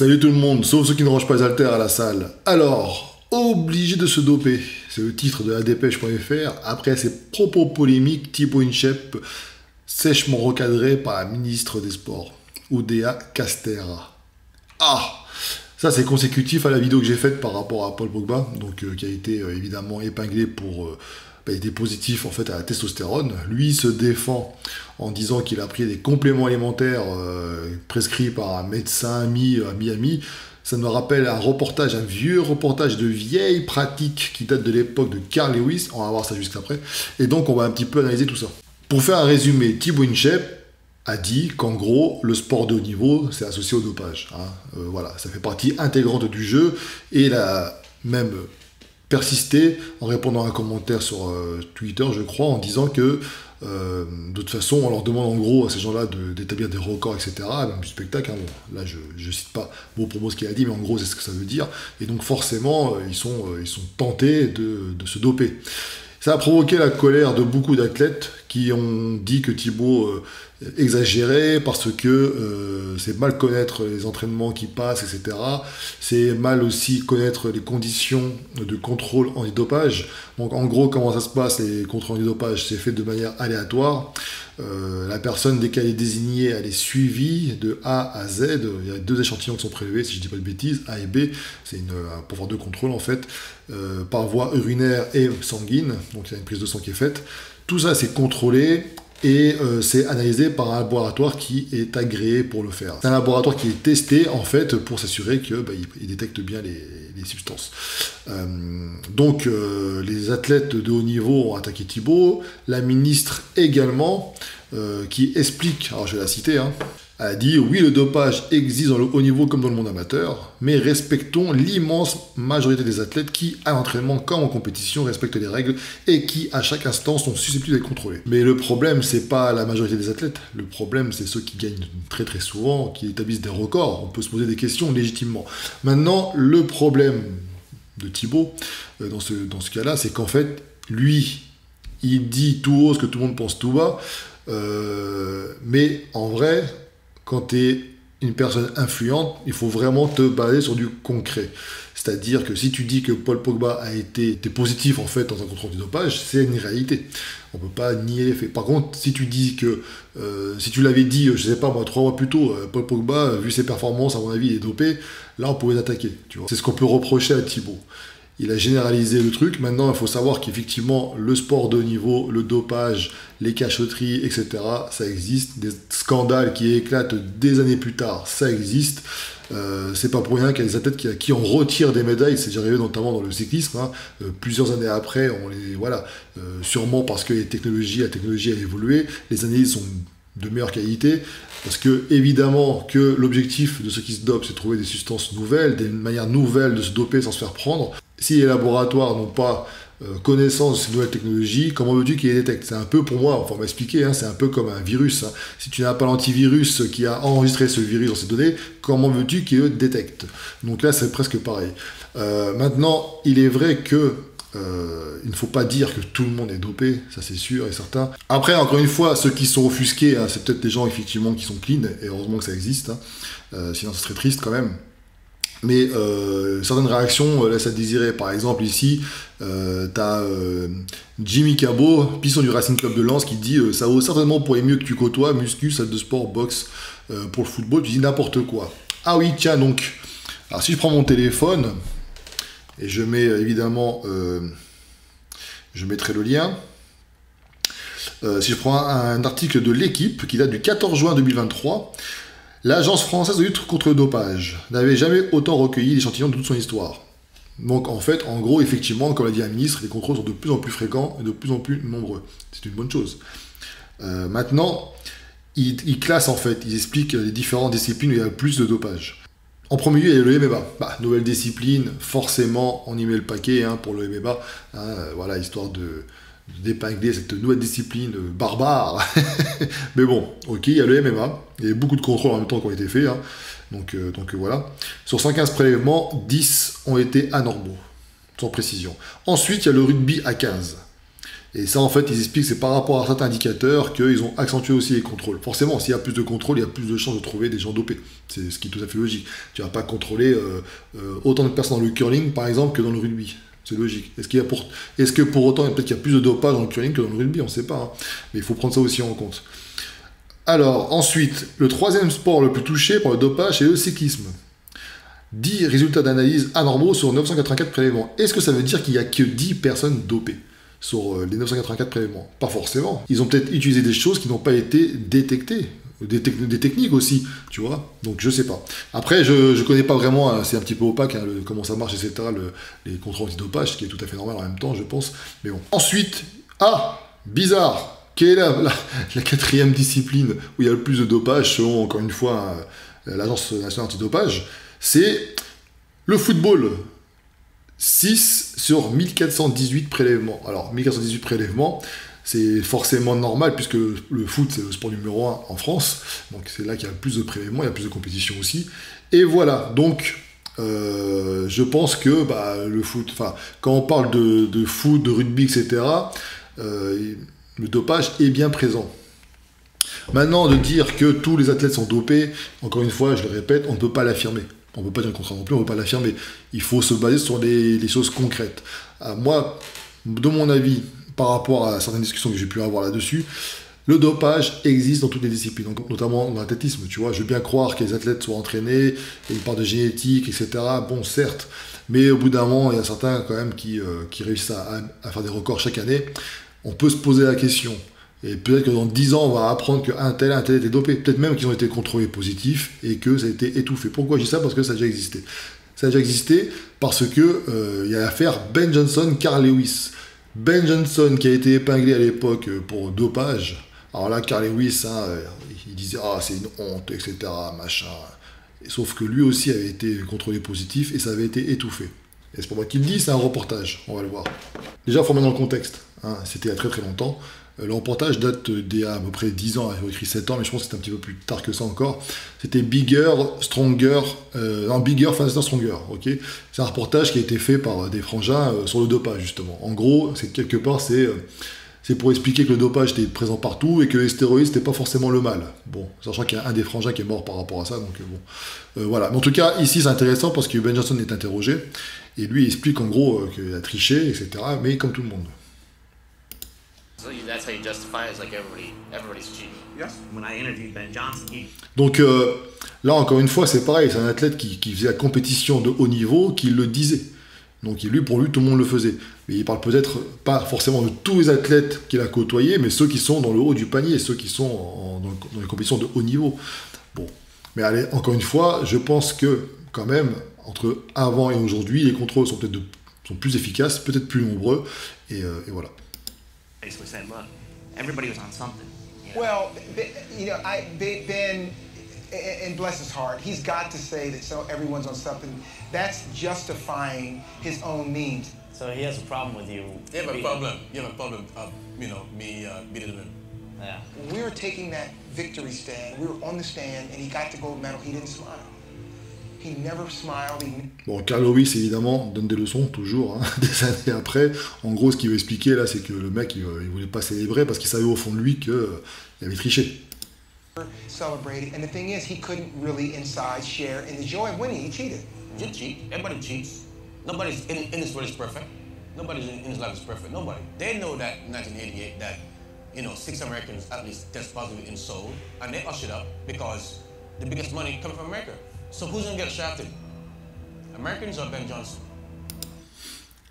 Salut tout le monde, sauf ceux qui ne rangent pas les haltères à la salle. Alors, obligé de se doper, c'est le titre de la dépêche.fr. Après ces propos polémiques, Thibaut Inchep, sèchement recadré par la ministre des Sports, Oudéa Castéra. Ah, ça c'est consécutif à la vidéo que j'ai faite par rapport à Paul Pogba, donc qui a été évidemment épinglé pour... il était positif en fait à la testostérone. Lui se défend en disant qu'il a pris des compléments alimentaires prescrits par un médecin ami à Miami. Ça me rappelle un vieux reportage de vieilles pratiques qui date de l'époque de Carl Lewis. On va voir ça juste après. Et donc on va un petit peu analyser tout ça. Pour faire un résumé, Thibaut Inchep a dit qu'en gros, le sport de haut niveau, c'est associé au dopage. Voilà, ça fait partie intégrante du jeu et il a même persisté en répondant à un commentaire sur Twitter, je crois, en disant que de toute façon, on leur demande en gros à ces gens-là d'établir des records, etc., même du spectacle. Bon, là, je cite pas mot pour mot ce qu'il a dit, mais en gros, c'est ce que ça veut dire. Et donc, forcément, ils sont tentés de se doper. Ça a provoqué la colère de beaucoup d'athlètes qui ont dit que Thibaut exagérait parce que c'est mal connaître les entraînements qui passent, etc. C'est mal aussi connaître les conditions de contrôle antidopage. Donc en gros, comment ça se passe, les contrôles antidopage, c'est fait de manière aléatoire. La personne, dès qu'elle est désignée, elle est suivie de A à Z. Il y a 2 échantillons qui sont prélevés, si je ne dis pas de bêtises, A et B. C'est pour avoir 2 contrôles en fait, par voie urinaire et sanguine. Donc il y a une prise de sang qui est faite. Tout ça, c'est contrôlé et c'est analysé par un laboratoire qui est agréé pour le faire. C'est un laboratoire qui est testé en fait pour s'assurer que il détecte bien les substances. Donc les athlètes de haut niveau ont attaqué Thibaut, la ministre également, qui explique, alors je vais la citer, elle a dit « Oui, le dopage existe dans le haut niveau comme dans le monde amateur, mais respectons l'immense majorité des athlètes qui, à l'entraînement comme en compétition, respectent les règles et qui, à chaque instant, sont susceptibles d'être contrôlés. » Mais le problème, c'est pas la majorité des athlètes. Le problème, c'est ceux qui gagnent très très souvent, qui établissent des records. On peut se poser des questions légitimement. Maintenant, le problème de Thibaut, dans ce cas-là, c'est qu'en fait, lui, il dit tout haut ce que tout le monde pense tout bas, mais en vrai... Quand tu es une personne influente, il faut vraiment te baser sur du concret. C'est-à-dire que si tu dis que Paul Pogba a été positif en fait dans un contrôle du dopage, c'est une réalité. On ne peut pas nier les faits. Par contre, si tu dis que, si tu l'avais dit, je sais pas moi, 3 mois plus tôt, Paul Pogba, vu ses performances, à mon avis, il est dopé, là on pouvait l'attaquer. C'est ce qu'on peut reprocher à Thibaut. Il a généralisé le truc. Maintenant, il faut savoir qu'effectivement, le sport de haut niveau, le dopage, les cachotteries, etc., ça existe. Des scandales qui éclatent des années plus tard, ça existe. C'est pas pour rien qu'il y a des athlètes qui en retirent des médailles. C'est déjà arrivé notamment dans le cyclisme. Plusieurs années après, sûrement parce que la technologie a évolué. Les analyses sont de meilleure qualité, parce que évidemment que l'objectif de ceux qui se dopent, c'est de trouver des substances nouvelles, des manières nouvelles de se doper sans se faire prendre. Si les laboratoires n'ont pas connaissance de ces nouvelles technologies, comment veux-tu qu'ils les détectent? C'est un peu, pour moi, enfin on va expliquer, c'est un peu comme un virus. Si tu n'as pas l'antivirus qui a enregistré ce virus dans ces données, comment veux-tu qu'il le détecte? Donc là, c'est presque pareil. Maintenant, il est vrai que il ne faut pas dire que tout le monde est dopé, ça c'est sûr et certain. Après, encore une fois, ceux qui sont offusqués, c'est peut-être des gens effectivement qui sont clean, et heureusement que ça existe, sinon ce serait triste quand même. Mais certaines réactions laissent à désirer. Par exemple, ici, t'as Jimmy Cabot, piston du Racing Club de Lens, qui dit ça vaut certainement pour les mieux que tu côtoies, muscu, salle de sport, boxe, pour le football, tu dis n'importe quoi. Ah oui, tiens donc. Alors si je prends mon téléphone, et je mets évidemment, je mettrai le lien. Si je prends un article de l'Équipe qui date du 14 juin 2023, l'Agence française de lutte contre le dopage n'avait jamais autant recueilli d'échantillons de toute son histoire. Donc en fait, en gros, effectivement, comme l'a dit la ministre, les contrôles sont de plus en plus fréquents et de plus en plus nombreux. C'est une bonne chose. Maintenant, ils classent en fait, ils expliquent les différentes disciplines où il y a plus de dopage. En premier lieu, il y a le MMA. Nouvelle discipline, forcément, on y met le paquet pour le MMA. Voilà, histoire d'épingler cette nouvelle discipline barbare. Mais bon, ok, il y a le MMA. Il y a beaucoup de contrôles en même temps qui ont été faits. Donc voilà. Sur 115 prélèvements, 10 ont été anormaux, sans précision. Ensuite, il y a le rugby à 15. Et ça, en fait, ils expliquent que c'est par rapport à certains indicateurs qu'ils ont accentué aussi les contrôles. Forcément, s'il y a plus de contrôles, il y a plus de chances de trouver des gens dopés. C'est ce qui est tout à fait logique. Tu vas pas contrôler autant de personnes dans le curling, par exemple, que dans le rugby. C'est logique. Est-ce que pour autant, peut-être qu'il y a plus de dopage dans le curling que dans le rugby, on ne sait pas. Hein. Mais il faut prendre ça aussi en compte. Alors, ensuite, le troisième sport le plus touché par le dopage, c'est le cyclisme. 10 résultats d'analyse anormaux sur 984 prélèvements. Est-ce que ça veut dire qu'il n'y a que 10 personnes dopées sur les 984 prélèvements? Pas forcément. Ils ont peut-être utilisé des choses qui n'ont pas été détectées. Des techniques aussi, tu vois. Donc je sais pas. Après, je connais pas vraiment, hein, c'est un petit peu opaque, hein, comment ça marche, etc. Les contrôles antidopage, ce qui est tout à fait normal en même temps, je pense. Mais bon. Ensuite, bizarre. Quelle est la quatrième discipline où il y a le plus de dopage, selon, encore une fois, l'Agence nationale antidopage? C'est le football. 6 sur 1418 prélèvements. Alors, 1418 prélèvements, c'est forcément normal, puisque le foot, c'est le sport numéro 1 en France. Donc, c'est là qu'il y a le plus de prélèvements, il y a plus de compétitions aussi. Et voilà, donc, je pense que le foot, quand on parle de foot, de rugby, etc., le dopage est bien présent. Maintenant, de dire que tous les athlètes sont dopés, encore une fois, je le répète, on ne peut pas l'affirmer. On ne peut pas dire le contraire non plus, on ne peut pas l'affirmer. Il faut se baser sur des choses concrètes. Moi, de mon avis, par rapport à certaines discussions que j'ai pu avoir là-dessus, le dopage existe dans toutes les disciplines, notamment dans l'athlétisme. Tu vois, je veux bien croire que les athlètes soient entraînés, et une part de génétique, etc. Bon, certes, mais au bout d'un moment, il y a certains quand même qui réussissent à faire des records chaque année. On peut se poser la question. Et peut-être que dans 10 ans, on va apprendre qu'un tel était dopé. Peut-être même qu'ils ont été contrôlés positifs et que ça a été étouffé. Pourquoi je dis ça? Parce que ça a déjà existé. Ça a déjà existé parce que il y a l'affaire Ben Johnson, Carl Lewis. Ben Johnson qui a été épinglé à l'époque pour dopage. Alors là, Carl Lewis, il disait « Ah, c'est une honte, etc. » machin. Sauf que lui aussi avait été contrôlé positif et ça avait été étouffé. Et c'est pas moi qui le dis, c'est un reportage. On va le voir. Déjà, il faut mettre dans le contexte. Hein, c'était il y a très très longtemps. Le reportage date d'il y a à peu près 10 ans, il a écrit 7 ans, mais je pense que c'est un petit peu plus tard que ça encore. C'était Bigger, Faster, Stronger, ok. C'est un reportage qui a été fait par des frangins sur le dopage, justement. En gros, c'est quelque part, c'est pour expliquer que le dopage était présent partout et que les stéroïdes, c'était pas forcément le mal. Bon, sachant qu'il y a un des frangins qui est mort par rapport à ça, donc bon. Voilà. Mais en tout cas, ici, c'est intéressant parce que Ben Johnson est interrogé, et lui, il explique en gros qu'il a triché, etc., mais comme tout le monde. So that's how you justify it, it's like everybody's cheating. Yes. When I interviewed Ben Johnson, Donc là, encore une fois, c'est pareil, c'est un athlète qui faisait la compétition de haut niveau, qui le disait. Donc pour lui, tout le monde le faisait. Mais il parle peut-être pas forcément de tous les athlètes qu'il a côtoyés, mais ceux qui sont dans le haut du panier, ceux qui sont dans les compétitions de haut niveau. Bon, mais allez, encore une fois, je pense que quand même, entre avant et aujourd'hui, les contrôles sont peut-être sont plus efficaces, peut-être plus nombreux, et voilà. basically said, look, everybody was on something. You know? Well, Ben, and bless his heart, he's got to say that everyone's on something. That's justifying his own means. So he has a problem with you. You have a problem. You have a problem of, me beating him. Yeah. We were taking that victory stand. We were on the stand, and he got the gold medal. He didn't smile. He never smiled. Bon, Carl Lewis, évidemment, donne des leçons, toujours, hein, des années après. En gros, ce qu'il veut expliquer, là, c'est que le mec, il voulait pas célébrer parce qu'il savait au fond de lui qu'il avait triché. Celebrated, and the thing is, he couldn't really inside share in the joy of winning. He cheated. You cheat. Everybody cheats. Nobody's in this world is perfect. Nobody's in this life is perfect. Nobody. They know that in 1988 that 6 Americans at least test positive in Seoul, and they hush it up because the biggest money coming from America. So who's gonna get shafted? Americans or Ben Johnson?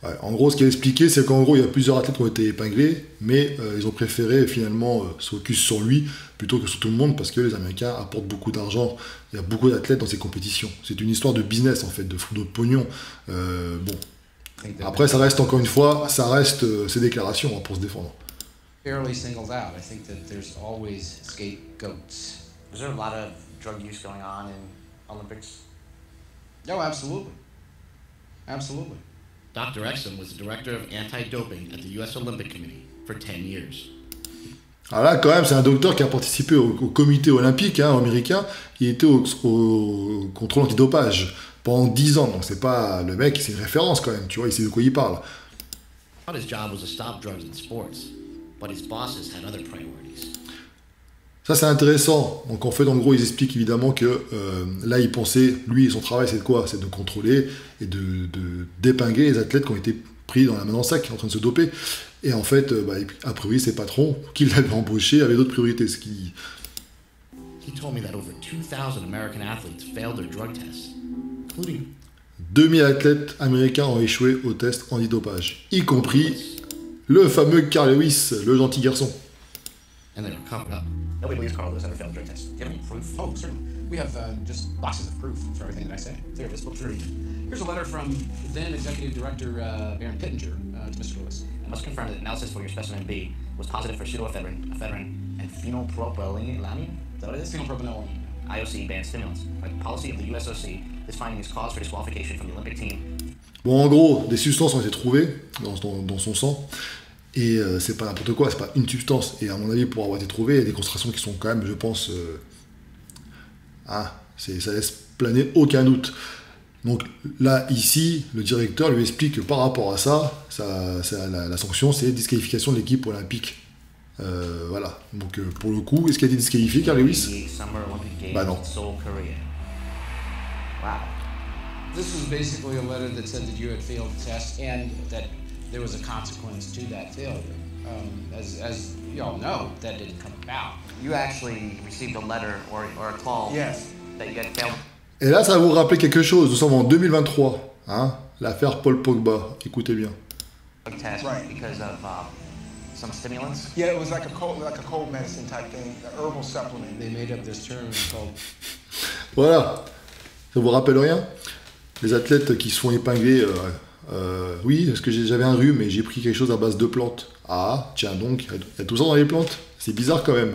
Ouais, en gros, ce qu'il a expliqué, c'est qu'en gros, il y a plusieurs athlètes qui ont été épinglés, mais ils ont préféré finalement se focus sur lui plutôt que sur tout le monde parce que les Américains apportent beaucoup d'argent. Il y a beaucoup d'athlètes dans ces compétitions. C'est une histoire de business en fait, de pognon. Bon. Après, ça reste encore une fois, ses déclarations pour se défendre. Fairly singles out. I think that there's always scapegoats. Is there a lot of drug use going on in Olympics? Oh, absolutely. Absolutely. Dr. Exum was the director of anti-doping at the U.S. Olympic Committee for 10 years. Alors là, quand même, c'est un docteur qui a participé au comité olympique américain. Il était au contrôle antidopage pendant 10 ans. Donc c'est pas le mec, c'est une référence quand même. Tu vois, il sait de quoi il parle. thought his job was to stop drugs in sports, but his bosses had other priorities. Ça, c'est intéressant. Donc, en fait, en gros, ils expliquent évidemment que là, ils pensaient, lui, son travail, c'est de quoi? C'est de contrôler et d'épingler les athlètes qui ont été pris dans la main dans le sac, en train de se doper. Et en fait, a priori, ses patrons, qui l'avaient embauché, avaient d'autres priorités. Ce qui... He told me that over 2,000 American athletes failed their drug tests, including 2000 athlètes américains ont échoué au test antidopage, y compris le fameux Carl Lewis, le gentil garçon. and they were covered up. Nobody believes Carl Lewis ever failed a drug test. Do you have any proof? Oh, certainly. We have just boxes of proof for everything that I say. Here, just look through. Here's a letter from then Executive Director Baron Pittenger to Mr. Lewis. I must confirm that analysis for your specimen B was positive for pseudoephedrine, ephedrine, and phenylpropylamine. Is that what it is? Phenylpropanolamine. IOC banned stimulants. By policy of the USOC, this finding is cause for disqualification from the Olympic team. Bon, en gros, des substances ont été trouvées dans son sang, et c'est pas n'importe quoi, c'est pas une substance. Et à mon avis, pour avoir été trouvées, il y a des concentrations qui sont quand même, je pense, ça laisse planer aucun doute. Donc là, ici, le directeur lui explique que par rapport à ça, la sanction, c'est disqualification de l'équipe olympique. Voilà. Donc pour le coup, est-ce qu'il a été disqualifié, Carl Lewis? Bah non. Wow. This was basically a letter that said that you had failed the test and that there was a consequence to that failure. As you all know, that didn't come about. You actually received a letter or a call Yes. that you had failed Et là, ça va vous rappeler quelque chose. Nous sommes en 2023. Hein, l'affaire Paul Pogba. Écoutez bien. a test Right. because of some stimulants. Yeah, it was like a cold medicine type thing, an herbal supplement. They made up this term called Voilà. Ça vous rappelle rien? Les athlètes qui se font épingler. Oui, parce que j'avais un rhume et j'ai pris quelque chose à base de plantes. Ah, tiens donc, il y a tout ça dans les plantes. C'est bizarre quand même.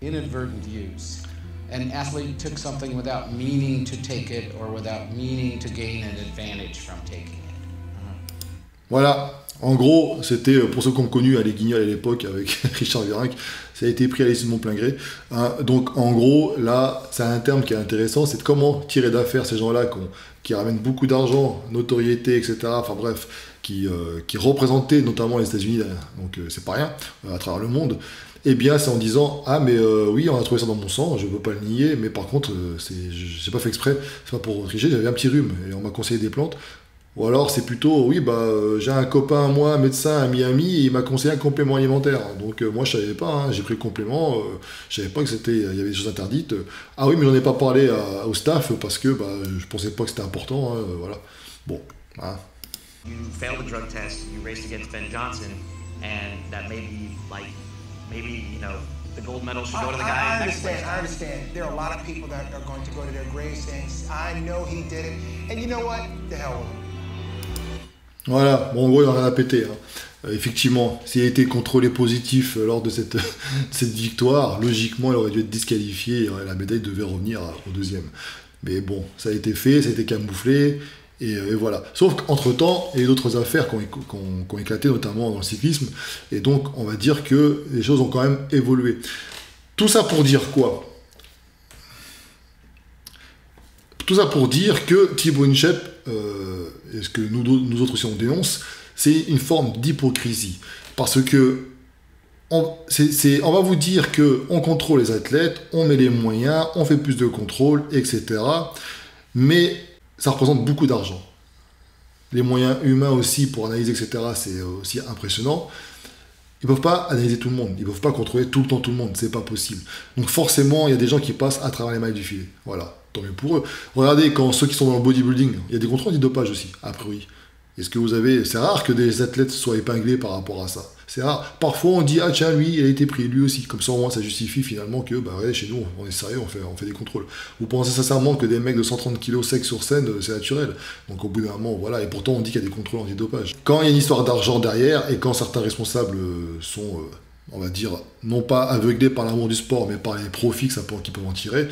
inadvertent use. An athlete took something without meaning to take it or without meaning to gain an advantage from taking it. Voilà. En gros, c'était, pour ceux qui ont connu les Guignols à l'époque avec Richard Virenque, ça a été pris à l'issue de mon plein gré. Hein, donc en gros, là, c'est un terme qui est intéressant, c'est de comment tirer d'affaire ces gens-là qui ramènent beaucoup d'argent, notoriété, etc. Enfin bref, qui représentaient notamment les États-Unis, donc c'est pas rien, à travers le monde. Eh bien, c'est en disant, ah mais oui, on a trouvé ça dans mon sang, je ne peux pas le nier, mais par contre, je n'ai pas fait exprès, c'est pas pour tricher, j'avais un petit rhume, et on m'a conseillé des plantes. Ou alors c'est plutôt, oui, j'ai un copain, moi, un médecin à Miami, et il m'a conseillé un complément alimentaire. Donc moi je savais pas, hein, j'ai pris le complément, je savais pas que il y avait des choses interdites. Ah oui, mais j'en ai pas parlé au staff parce que je pensais pas que c'était important, hein, voilà. Bon, hein. You failed the drug test, you raced against Ben Johnson, and that maybe, you know, the gold medal should go to the guy I next place. understand. There are a lot of people that are going to go to their graves saying, I know he did it. And you know what? The hell with him. Voilà, bon, en gros, il en a pété. Hein. Effectivement, s'il a été contrôlé positif lors de cette victoire, logiquement, il aurait dû être disqualifié et la médaille devait revenir au deuxième. Mais bon, ça a été fait, ça a été camouflé, et voilà. Sauf qu'entre-temps, il y a eu d'autres affaires qui ont éclaté, notamment dans le cyclisme, et donc on va dire que les choses ont quand même évolué. Tout ça pour dire quoi? Tout ça pour dire que Thibaut Inchep, et ce que nous autres aussi on dénonce, c'est une forme d'hypocrisie. Parce que on va vous dire qu'on contrôle les athlètes, on met les moyens, on fait plus de contrôle, etc. Mais ça représente beaucoup d'argent. Les moyens humains aussi pour analyser, etc., c'est aussi impressionnant. Ils ne peuvent pas analyser tout le monde, ils ne peuvent pas contrôler tout le temps tout le monde, c'est pas possible. Donc forcément, il y a des gens qui passent à travers les mailles du filet. Voilà, tant mieux pour eux. Regardez, quand ceux qui sont dans le bodybuilding, il y a des contrôles antidopage aussi, a priori. Est-ce que vous avez... C'est rare que des athlètes soient épinglés par rapport à ça. C'est rare. Parfois, on dit, ah tiens, lui, il a été pris, lui aussi. Comme ça, au moins, ça justifie finalement que, ouais, chez nous, on est sérieux, on fait des contrôles. Vous pensez sincèrement que des mecs de 130 kg secs sur scène, c'est naturel. Donc au bout d'un moment, voilà. Et pourtant, on dit qu'il y a des contrôles antidopage. Quand il y a une histoire d'argent derrière, et quand certains responsables sont... on va dire, non pas aveuglés par l'amour du sport, mais par les profits qu'ils peuvent en tirer,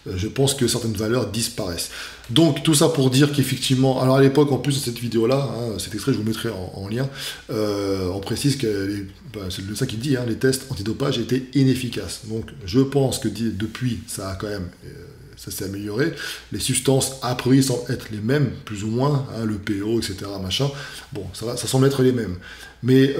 je pense que certaines valeurs disparaissent. Donc, tout ça pour dire qu'effectivement, alors à l'époque, en plus de cette vidéo-là, hein, cet extrait, je vous mettrai en lien, on précise que, c'est le ça qui dit, hein, les tests antidopage étaient inefficaces. Donc, je pense que depuis, ça a quand même... ça s'est amélioré. Les substances, a priori, semblent être les mêmes, plus ou moins, hein, le PO, etc., machin. Bon, ça semble être les mêmes. Mais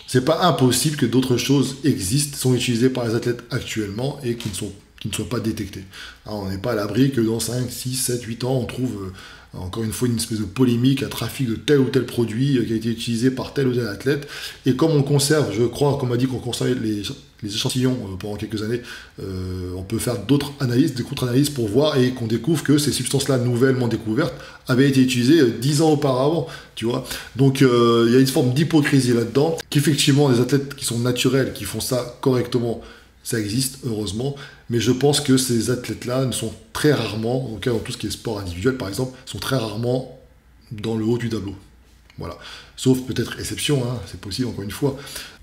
c'est pas impossible que d'autres choses existent, sont utilisées par les athlètes actuellement et qui ne soient pas détectées. Hein, on n'est pas à l'abri que dans 5, 6, 7, 8 ans, on trouve... encore une fois, une espèce de polémique, un trafic de tel ou tel produit qui a été utilisé par tel ou tel athlète. Et comme on conserve, je crois, comme on a dit qu'on conserve les échantillons pendant quelques années, on peut faire d'autres analyses, des contre-analyses pour voir et qu'on découvre que ces substances-là, nouvellement découvertes, avaient été utilisées 10 ans auparavant, tu vois. Donc, il y a une forme d'hypocrisie là-dedans, qu'effectivement, des athlètes qui sont naturels, qui font ça correctement, ça existe, heureusement, mais je pense que ces athlètes-là ne sont très rarement, en tout cas dans tout ce qui est sport individuel par exemple, sont très rarement dans le haut du tableau. Voilà. Sauf peut-être exception, hein, c'est possible encore une fois.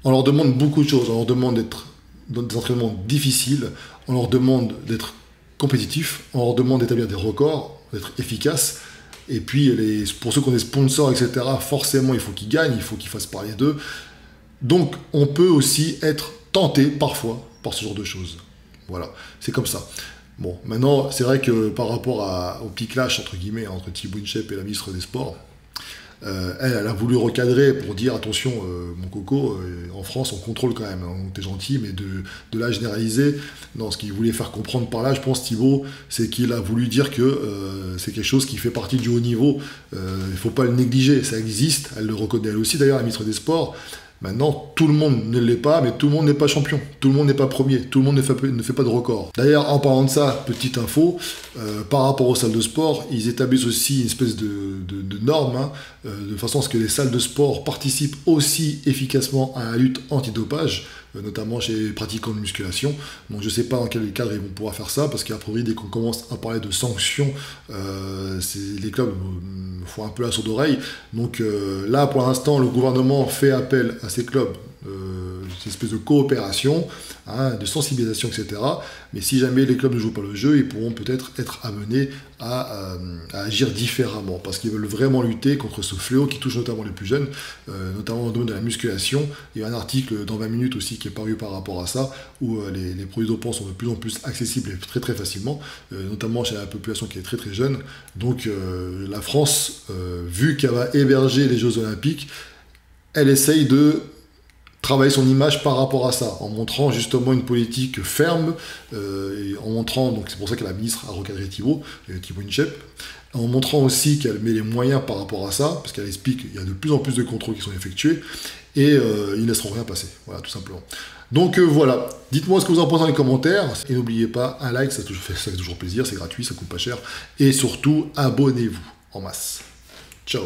On leur demande beaucoup de choses, on leur demande d'être dans des entraînements difficiles, on leur demande d'être compétitifs, on leur demande d'établir des records, d'être efficaces, et puis pour ceux qui ont des sponsors, etc., forcément il faut qu'ils gagnent, il faut qu'ils fassent parler d'eux. Donc on peut aussi être tenté parfois par ce genre de choses. Voilà, c'est comme ça. Bon, maintenant, c'est vrai que par rapport au petit clash, entre guillemets, entre Thibaut Inchep et la ministre des Sports, elle a voulu recadrer pour dire, attention, mon coco, en France, on contrôle quand même, hein, t'es gentil, mais de là généraliser, non, ce qu'il voulait faire comprendre par là, je pense, Thibaut, c'est qu'il a voulu dire que c'est quelque chose qui fait partie du haut niveau, il ne faut pas le négliger, ça existe, elle le reconnaît elle aussi, d'ailleurs, la ministre des Sports. Maintenant, tout le monde ne l'est pas, mais tout le monde n'est pas champion. Tout le monde n'est pas premier. Tout le monde ne fait pas de record. D'ailleurs, en parlant de ça, petite info, par rapport aux salles de sport, ils établissent aussi une espèce de norme, hein, de façon à ce que les salles de sport participent aussi efficacement à la lutte antidopage, notamment chez les pratiquants de musculation. Donc je ne sais pas dans quel cadre ils vont pouvoir faire ça, parce qu'à priori, dès qu'on commence à parler de sanctions, les clubs font un peu la sourde oreille. Donc là, pour l'instant, le gouvernement fait appel à ces clubs, cette espèce de coopération, hein, de sensibilisation, etc. Mais si jamais les clubs ne jouent pas le jeu, ils pourront peut-être être amenés à agir différemment, parce qu'ils veulent vraiment lutter contre ce fléau qui touche notamment les plus jeunes, notamment dans le domaine de la musculation. Il y a un article dans 20 minutes aussi qui est paru par rapport à ça, où les produits dopants sont de plus en plus accessibles et très très facilement, notamment chez la population qui est très très jeune. Donc la France, vu qu'elle va héberger les Jeux Olympiques, elle essaye de travailler son image par rapport à ça, en montrant justement une politique ferme, et en montrant, donc c'est pour ça que la ministre a recadré Thibaut Inchep, en montrant aussi qu'elle met les moyens par rapport à ça, parce qu'elle explique qu'il y a de plus en plus de contrôles qui sont effectués, et ils ne laisseront rien passer, voilà, tout simplement. Donc voilà, dites-moi ce que vous en pensez dans les commentaires, et n'oubliez pas, un like, ça fait toujours plaisir, c'est gratuit, ça coûte pas cher, et surtout, abonnez-vous en masse. Ciao.